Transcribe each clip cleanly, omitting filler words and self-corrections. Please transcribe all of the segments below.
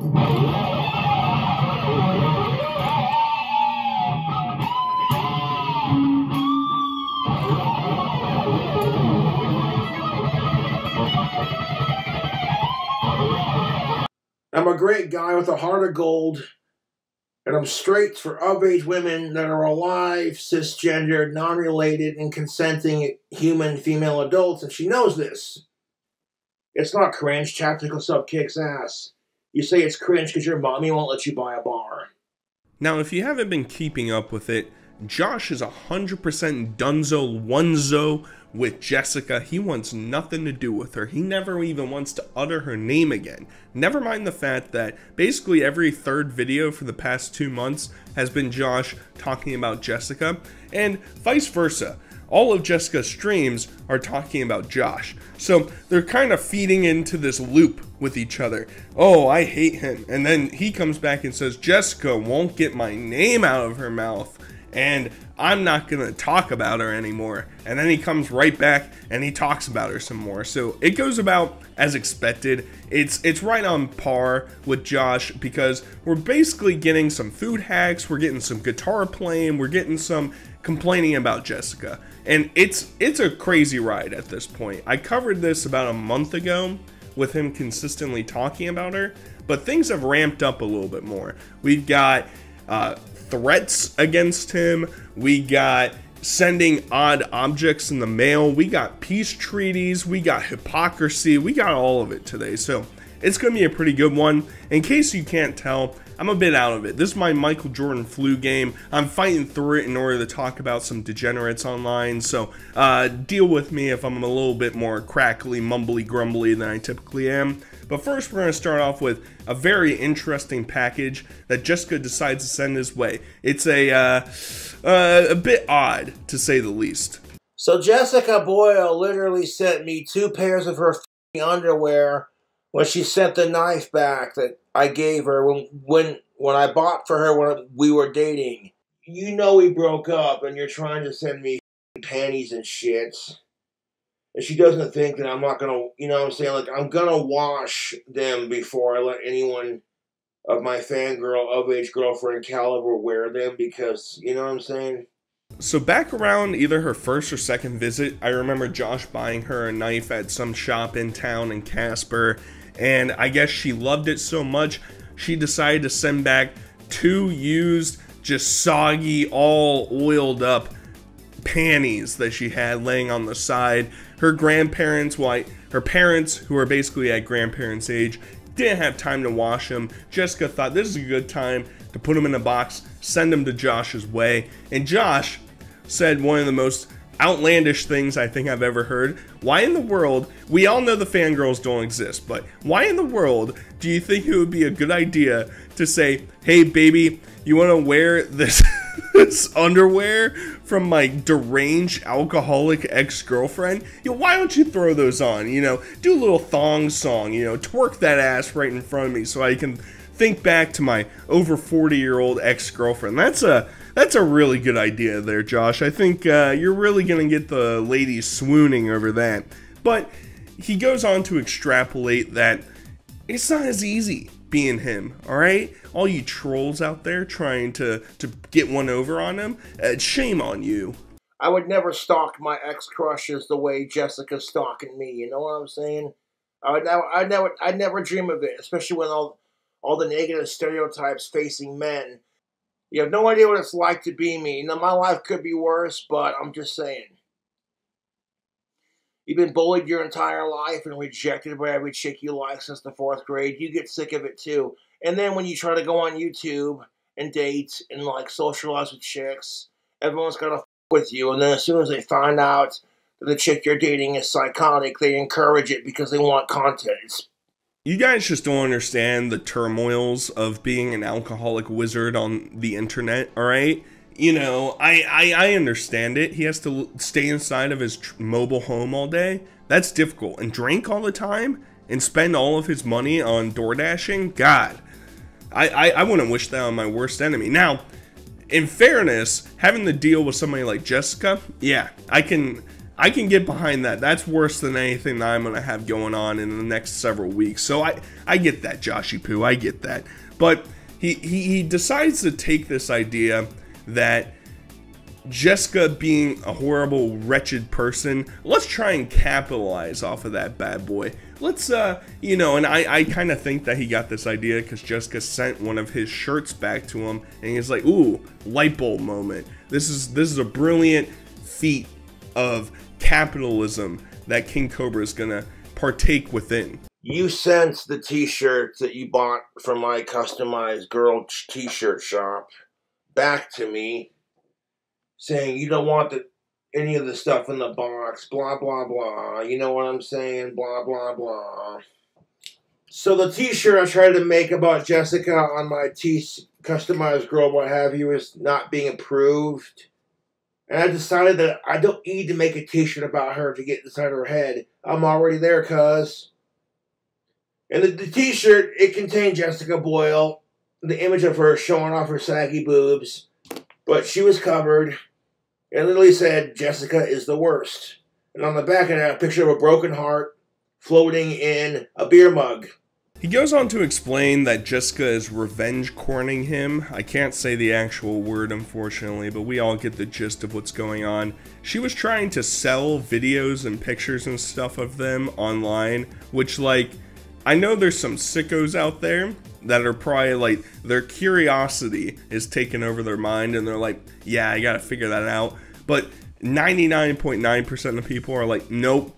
I'm a great guy with a heart of gold, and I'm straight for of-age women that are alive, cisgendered, non-related, and consenting human female adults, and she knows this. It's not cringe. Tactical Sub kicks ass. You say it's cringe because your mommy won't let you buy a bar. Now, if you haven't been keeping up with it, Josh is 100% dunzo with Jessica. He wants nothing to do with her. He never even wants to utter her name again. Never mind the fact that basically every third video for the past 2 months has been Josh talking about Jessica, and vice versa. All of Jessica's streams are talking about Josh. So they're kind of feeding into this loop with each other. Oh, I hate him. And then he comes back and says, Jessica won't get my name out of her mouth, and I'm not going to talk about her anymore. And then he comes right back and he talks about her some more. So it goes about as expected. It's right on par with Josh, because we're basically getting some food hacks, we're getting some guitar playing, we're getting some complaining about Jessica. And it's a crazy ride at this point. I covered this about a month ago with him consistently talking about her, but things have ramped up a little bit more. We've got threats against him, we got sending odd objects in the mail, we got peace treaties, we got hypocrisy, we got all of it today. So it's gonna be a pretty good one. In case you can't tell, I'm a bit out of it. This is my Michael Jordan flu game. I'm fighting through it in order to talk about some degenerates online, so deal with me if I'm a little bit more crackly, mumbly, grumbly than I typically am. But first, we're going to start off with a very interesting package that Jessica decides to send his way. It's a bit odd, to say the least. So Jessica Boyle literally sent me 2 pairs of her underwear when she sent the knife back that I gave her when I bought for her when we were dating. You know we broke up and you're trying to send me panties and shit. And she doesn't think that I'm not gonna, you know what I'm saying? Like, I'm gonna wash them before I let anyone of my fangirl of-age girlfriend caliber wear them, because, you know what I'm saying? So back around either her first or second visit, I remember Josh buying her a knife at some shop in town in Casper, and I guess she loved it so much, she decided to send back 2 used, just soggy, all oiled up panties that she had laying on the side. Her grandparents, her parents, who are basically at grandparents' age, didn't have time to wash them. Jessica thought this is a good time to put them in a box, send them to Josh's way, and Josh said one of the most outlandish things I think I've ever heard. Why in the world, we all know the fangirls don't exist, but why in the world do you think it would be a good idea to say, hey baby, you want to wear this this underwear from my deranged alcoholic ex-girlfriend? You know, why don't you throw those on? You know, do a little thong song, you know, twerk that ass right in front of me so I can think back to my over 40-year-old ex-girlfriend. That's a really good idea there, Josh. I think you're really gonna get the ladies swooning over that. But he goes on to extrapolate that it's not as easy being him, alright? All you trolls out there trying to get one over on him, shame on you. I would never stalk my ex-crushes the way Jessica's stalking me, you know what I'm saying? I'd never dream of it, especially when all the negative stereotypes facing men. You have no idea what it's like to be me. You know, my life could be worse, but I'm just saying. You've been bullied your entire life and rejected by every chick you like since the 4th grade. You get sick of it too. And then when you try to go on YouTube and date and like socialize with chicks, everyone's gonna f with you. And then as soon as they find out that the chick you're dating is psychotic, they encourage it because they want content. You guys just don't understand the turmoils of being an alcoholic wizard on the internet, alright? You know, I understand it. He has to stay inside of his mobile home all day. That's difficult. And drink all the time? And spend all of his money on door dashing? God, I wouldn't wish that on my worst enemy. Now, in fairness, having to deal with somebody like Jessica, yeah, I can I can get behind that. That's worse than anything that I'm going to have going on in the next several weeks. So I get that, Joshy Poo. I get that. But he decides to take this idea that Jessica being a horrible, wretched person, let's try and capitalize off of that bad boy. Let's, you know, and I kind of think that he got this idea because Jessica sent one of his shirts back to him, and he's like, ooh, light bulb moment. This is a brilliant feat of capitalism that King Cobra is gonna partake within. You sent the t-shirts that you bought from my customized girl t-shirt shop back to me, saying you don't want any of the stuff in the box, blah, blah, blah. You know what I'm saying? Blah, blah, blah. So the t-shirt I tried to make about Jessica on my customized girl, what have you, is not being approved. And I decided that I don't need to make a t-shirt about her to get inside her head. I'm already there, cuz. And the t-shirt, it contained Jessica Boyle, the image of her showing off her saggy boobs. But she was covered. It literally said, Jessica is the worst. And on the back of that, a picture of a broken heart floating in a beer mug. He goes on to explain that Jessica is revenge corning him. I can't say the actual word, unfortunately, but we all get the gist of what's going on. She was trying to sell videos and pictures and stuff of them online, which, like, I know there's some sickos out there that are probably like, their curiosity is taking over their mind and they're like, yeah, I gotta figure that out. But 99.9% of people are like, nope.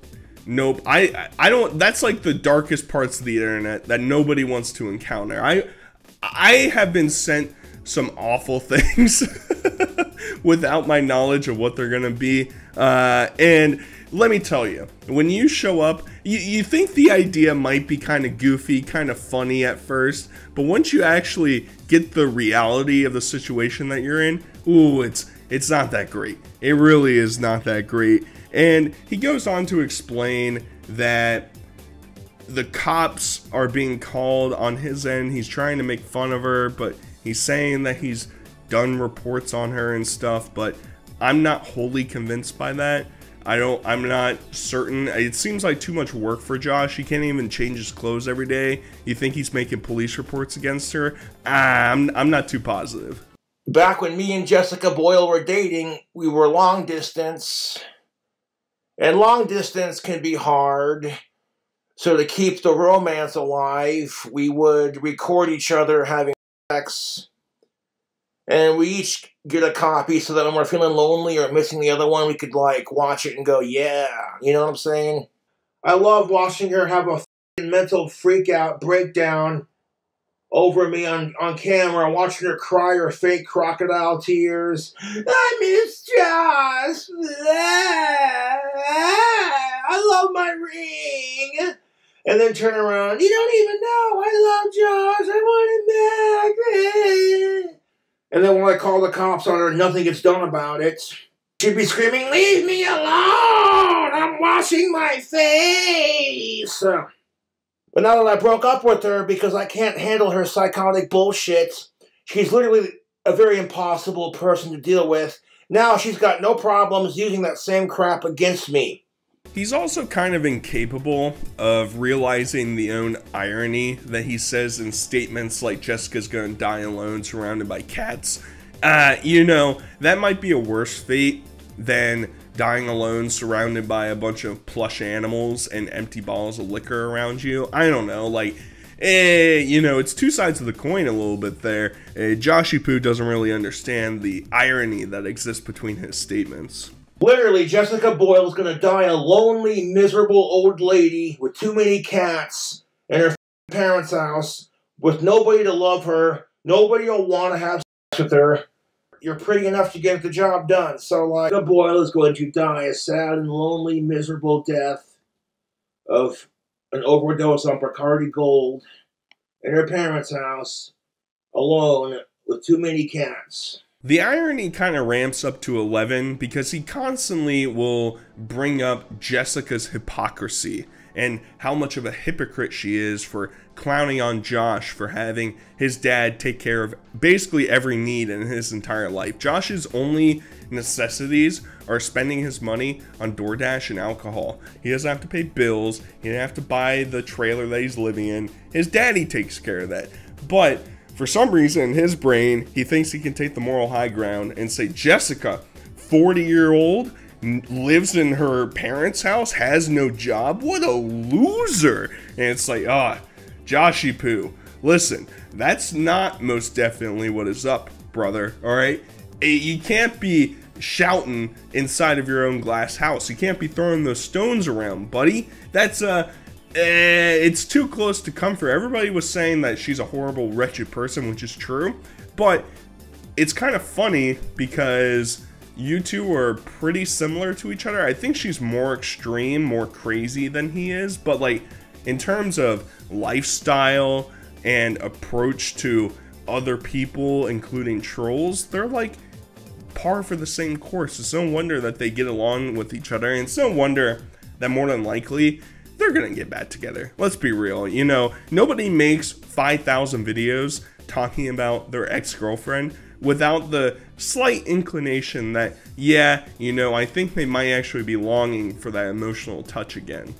I don't, that's like the darkest parts of the internet that nobody wants to encounter. I have been sent some awful things without my knowledge of what they're gonna be. And let me tell you, when you show up, you think the idea might be kind of goofy, kind of funny at first, but once you actually get the reality of the situation that you're in, ooh, it's not that great. It really is not that great. And he goes on to explain that the cops are being called on his end. He's trying to make fun of her, but he's saying that he's done reports on her and stuff, but I'm not wholly convinced by that. I'm not certain. It seems like too much work for Josh. He can't even change his clothes every day. You think he's making police reports against her? I'm not too positive. Back when me and Jessica Boyle were dating, we were long distance. And long distance can be hard. So to keep the romance alive, we would record each other having sex. And we each get a copy so that when we're feeling lonely or missing the other one, we could, like, watch it and go, yeah. You know what I'm saying? I love watching her have a mental freak-out breakdown over me on camera, watching her cry her fake crocodile tears. I miss Josh. I love my ring. And then turn around. You don't even know I love Josh. I want him back. And then when I call the cops on her, nothing gets done about it. She'd be screaming, leave me alone! I'm washing my face! But now that I broke up with her because I can't handle her psychotic bullshit, she's literally a very impossible person to deal with. Now she's got no problems using that same crap against me. He's also kind of incapable of realizing the own irony that he says in statements like Jessica's gonna die alone surrounded by cats. You know, that might be a worse fate than dying alone surrounded by a bunch of plush animals and empty bottles of liquor around you. I don't know, like, you know, it's two sides of the coin a little bit there. Joshy Poo doesn't really understand the irony that exists between his statements. Literally, Jessica Boyle is going to die a lonely, miserable old lady with too many cats in her parents' house with nobody to love her. Nobody will want to have sex with her. You're pretty enough to get the job done. So, like, Jessica Boyle is going to die a sad and lonely, miserable death of an overdose on Bacardi Gold in her parents' house alone with too many cats. The irony kind of ramps up to 11 because he constantly will bring up Jessica's hypocrisy and how much of a hypocrite she is for clowning on Josh for having his dad take care of basically every need in his entire life. Josh's only necessities are spending his money on DoorDash and alcohol. He doesn't have to pay bills. He doesn't have to buy the trailer that he's living in. His daddy takes care of that. But for some reason in his brain, he thinks he can take the moral high ground and say, Jessica, 40-year-old, lives in her parents' house, has no job. What a loser. And it's like, Joshy Poo, listen, that's not most definitely what is up, brother, all right? You can't be shouting inside of your own glass house. You can't be throwing those stones around, buddy. That's it's too close to comfort. Everybody was saying that she's a horrible, wretched person, which is true, but it's kind of funny because you two are pretty similar to each other. I think she's more extreme, more crazy than he is, but like in terms of lifestyle and approach to other people, including trolls, they're like par for the same course. It's no wonder that they get along with each other, and it's no wonder that more than likely they're gonna get back together. Let's be real, you know, nobody makes 5,000 videos talking about their ex-girlfriend without the slight inclination that, yeah, you know, I think they might actually be longing for that emotional touch again.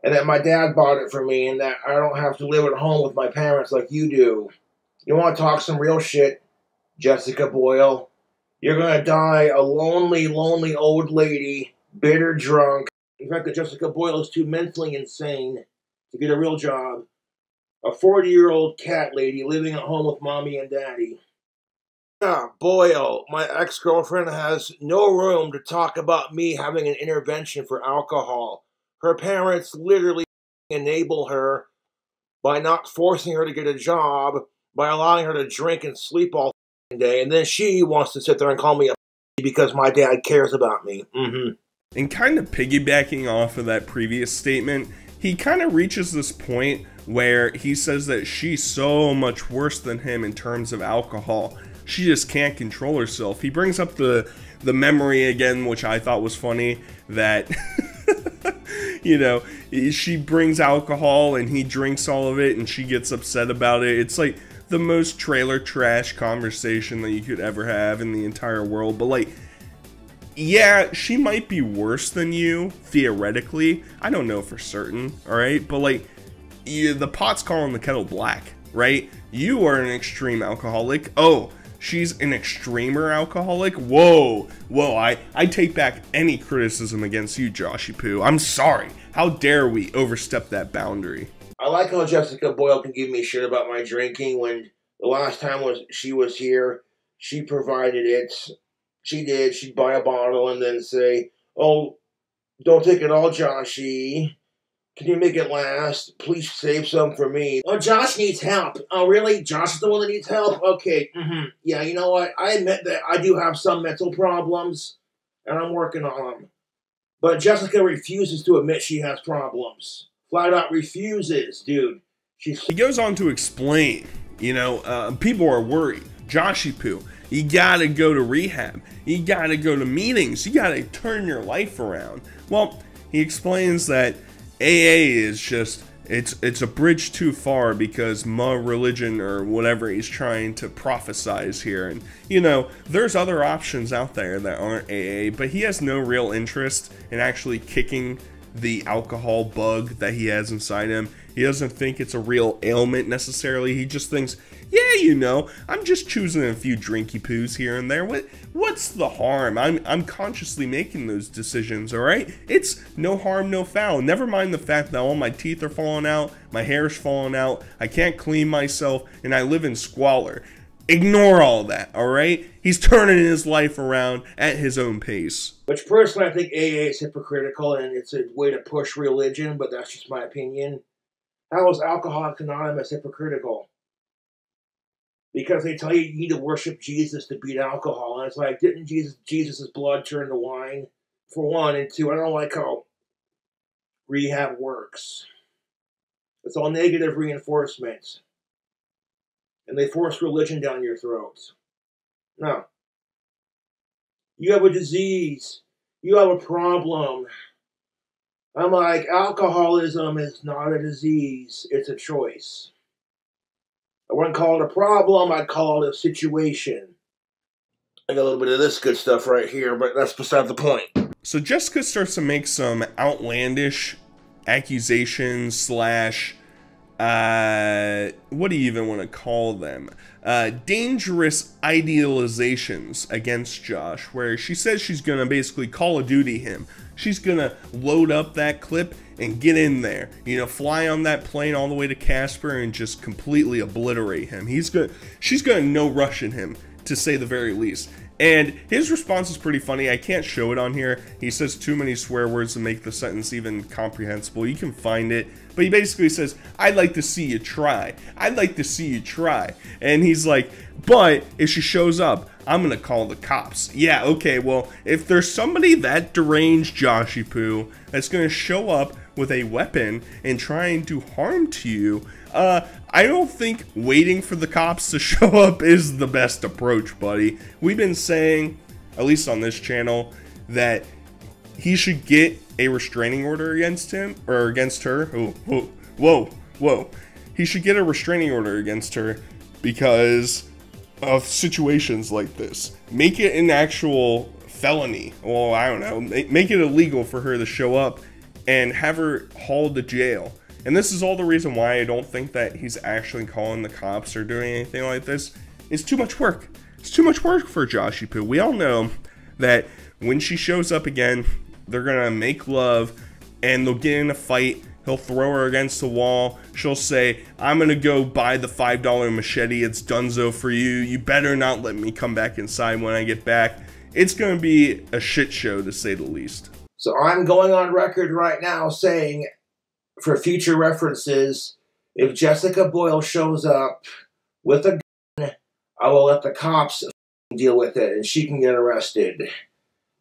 And that my dad bought it for me, and that I don't have to live at home with my parents like you do. You want to talk some real shit, Jessica Boyle? You're going to die a lonely, lonely old lady, bitter drunk. In fact, that Jessica Boyle is too mentally insane to get a real job. A 40-year-old cat lady living at home with mommy and daddy. Boyle, my ex-girlfriend has no room to talk about me having an intervention for alcohol. Her parents literally enable her by not forcing her to get a job, by allowing her to drink and sleep all day, and then she wants to sit there and call me a because my dad cares about me. And kind of piggybacking off of that previous statement, he kind of reaches this point where he says that she's so much worse than him in terms of alcohol. She just can't control herself. He brings up the memory again, which I thought was funny, that you know, she brings alcohol and he drinks all of it and she gets upset about it. It's like the most trailer trash conversation that you could ever have in the entire world. But like, yeah, she might be worse than you, theoretically. I don't know for certain, alright? But like, the pot's calling the kettle black, right? You are an extreme alcoholic. Oh, she's an extremer alcoholic? Whoa, I take back any criticism against you, Joshy Poo. I'm sorry. How dare we overstep that boundary? I like how Jessica Boyle can give me shit about my drinking when the last time she was here, she provided it. She did. She'd buy a bottle and then say, oh, don't take it all, Joshy. Can you make it last? Please save some for me. Oh, Josh needs help. Oh, really? Josh is the one that needs help? Okay. Yeah, you know what? I admit that I do have some mental problems, and I'm working on them. But Jessica refuses to admit she has problems. Flat out refuses, dude. He goes on to explain, you know, people are worried. Joshy Poo, you gotta go to rehab. You gotta go to meetings. You gotta turn your life around. Well, he explains that AA is just, it's a bridge too far because my religion or whatever he's trying to prophesize here. And, you know, there's other options out there that aren't AA, but he has no real interest in actually kicking the alcohol bug that he has inside him. He doesn't think it's a real ailment necessarily. He just thinks, yeah, you know, I'm just choosing a few drinky poos here and there. What's the harm? I'm consciously making those decisions, all right? It's no harm, no foul. Never mind the fact that all my teeth are falling out, my hair's falling out, I can't clean myself, and I live in squalor. Ignore all that, all right? He's turning his life around at his own pace. Which personally I think AA is hypocritical and it's a way to push religion, but that's just my opinion. How is Alcoholics Anonymous hypocritical? Because they tell you you need to worship Jesus to beat alcohol. And it's like, didn't Jesus' blood turn to wine? For one. And two, I don't like how rehab works. It's all negative reinforcement. And they force religion down your throats. No. You have a disease. You have a problem. I'm like, alcoholism is not a disease, it's a choice. I wouldn't call it a problem, I'd call it a situation. I got a little bit of this good stuff right here, but that's beside the point. So Jessica starts to make some outlandish accusations slash, what do you even want to call them? Dangerous idealizations against Josh, where she says she's going to basically Call of Duty him. She's going to load up that clip and get in there, you know, fly on that plane all the way to Casper and just completely obliterate him. She's going to no Russian him, to say the very least. And his response is pretty funny. I can't show it on here. He says too many swear words to make the sentence even comprehensible. You can find it. But he basically says, I'd like to see you try. I'd like to see you try. And he's like, but if she shows up, I'm going to call the cops. Yeah, okay, well, if there's somebody that deranged, Joshy Poo, that's going to show up with a weapon and trying to harm to you, I don't think waiting for the cops to show up is the best approach, buddy. We've been saying, at least on this channel, that he should get a restraining order against him, or against her. Oh, whoa. He should get a restraining order against her because of situations like this. Make it an actual felony. Well, I don't know. Make it illegal for her to show up and have her hauled to jail. And this is all the reason why I don't think that he's actually calling the cops or doing anything like this. It's too much work. It's too much work for Joshy Poo. We all know that when she shows up again, they're going to make love and they'll get in a fight. He'll throw her against the wall. She'll say, I'm going to go buy the $5 machete. It's donezo for you. You better not let me come back inside when I get back. It's going to be a shit show, to say the least. So I'm going on record right now saying, for future references, if Jessica Boyle shows up with a gun, I will let the cops deal with it and she can get arrested.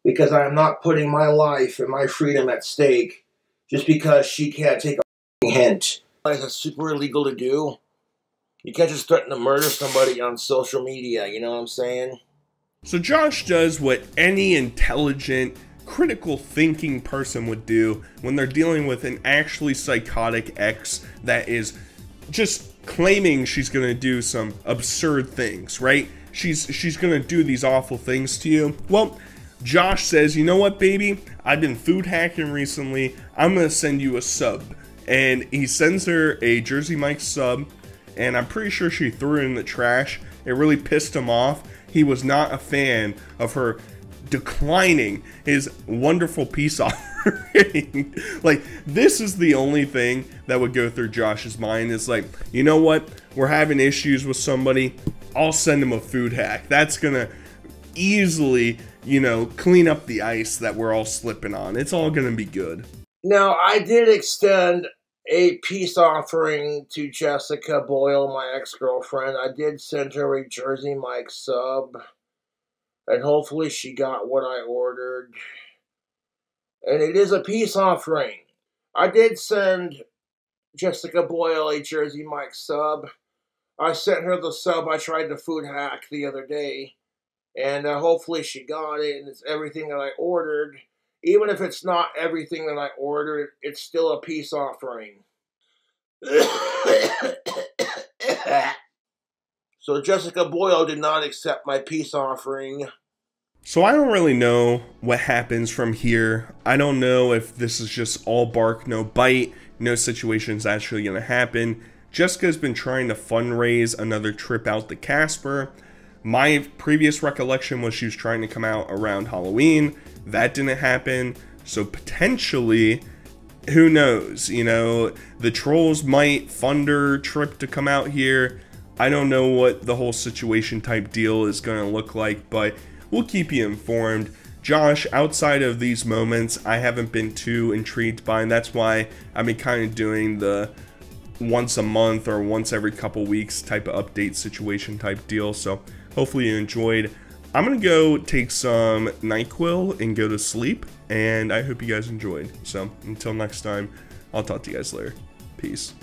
Because I am not putting my life and my freedom at stake just because she can't take a hint. That's super illegal to do. You can't just threaten to murder somebody on social media, you know what I'm saying? So Josh does what any intelligent, critical thinking person would do when they're dealing with an actually psychotic ex that is just claiming she's gonna do some absurd things, right? She's gonna do these awful things to you. Well, Josh says, you know what, baby? I've been food hacking recently. I'm gonna send you a sub. And he sends her a Jersey Mike's sub, and I'm pretty sure she threw it in the trash. It really pissed him off. He was not a fan of her declining his wonderful peace offering. Like, this is the only thing that would go through Josh's mind, is like, you know what, we're having issues with somebody, I'll send him a food hack. That's gonna easily, you know, clean up the ice that we're all slipping on. It's all gonna be good. Now, I did extend a peace offering to Jessica Boyle, my ex-girlfriend. I did send her a Jersey Mike sub, and hopefully she got what I ordered. And it is a peace offering. I did send Jessica Boyle a Jersey Mike sub. I sent her the sub I tried to food hack the other day. And hopefully she got it, and it's everything that I ordered. Even if it's not everything that I ordered, it's still a peace offering. So Jessica Boyle did not accept my peace offering. So I don't really know what happens from here. I don't know if this is just all bark, no bite, no situation's actually going to happen. Jessica's been trying to fundraise another trip out to Casper. My previous recollection was she was trying to come out around Halloween. That didn't happen. So potentially, who knows? You know, the trolls might fund her trip to come out here. I don't know what the whole situation type deal is going to look like, but we'll keep you informed. Josh, outside of these moments, I haven't been too intrigued by, and that's why I've been kind of doing the once a month or once every couple weeks type of update situation type deal. So hopefully you enjoyed. I'm gonna go take some NyQuil and go to sleep, and I hope you guys enjoyed. So until next time, I'll talk to you guys later. Peace.